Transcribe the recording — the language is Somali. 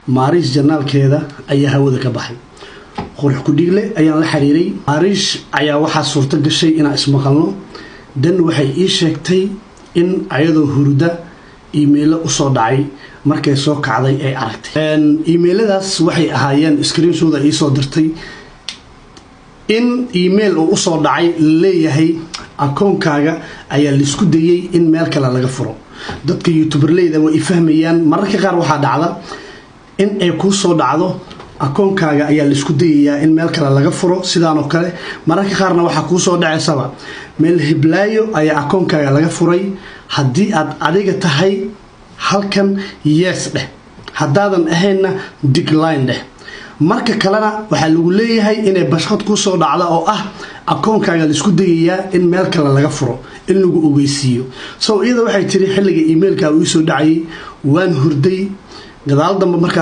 Maarish janaalkeeda ayaa hawada ka baxay qurux ku dhigle ayaan la xiriiray Maarish ayaa waxa suurta gashay inaan ismaqalno dan waxay ii sheegtay in ayadoo hurda email u soo dhacay markay soo kacday ay aragtay emailadaas waxay ahaayeen screenshot ay soo dirtay in email uu soo dhacay leeyahay akoonkaaga ayaa la isku dayay in meel kale laga furo dadka youtuberleyda way fahmayaan mararka qaar waxa dhacda in ay ku soo dhacdo akoonkaaga ayaa la isku dayayaa in meel kale laga furo sidaan oo kale mararka qaarna waxa ku soo dhacaysaba meel hiblaayo ayaa akoonkaaga laga furay haddii aad adiga tahay halkan yes dheh haddaadan ahaynna decline dheh marka kalena waxa lagu leeyahay inay bashqad ku soo dhacdo oo ah akoonkaaga la isku dayayaa in meel kale laga furo in lagu ogeysiiyo soo iyada waxay tiri xilliga emailka uu soo dhacay waan hurday gadaal dambe marka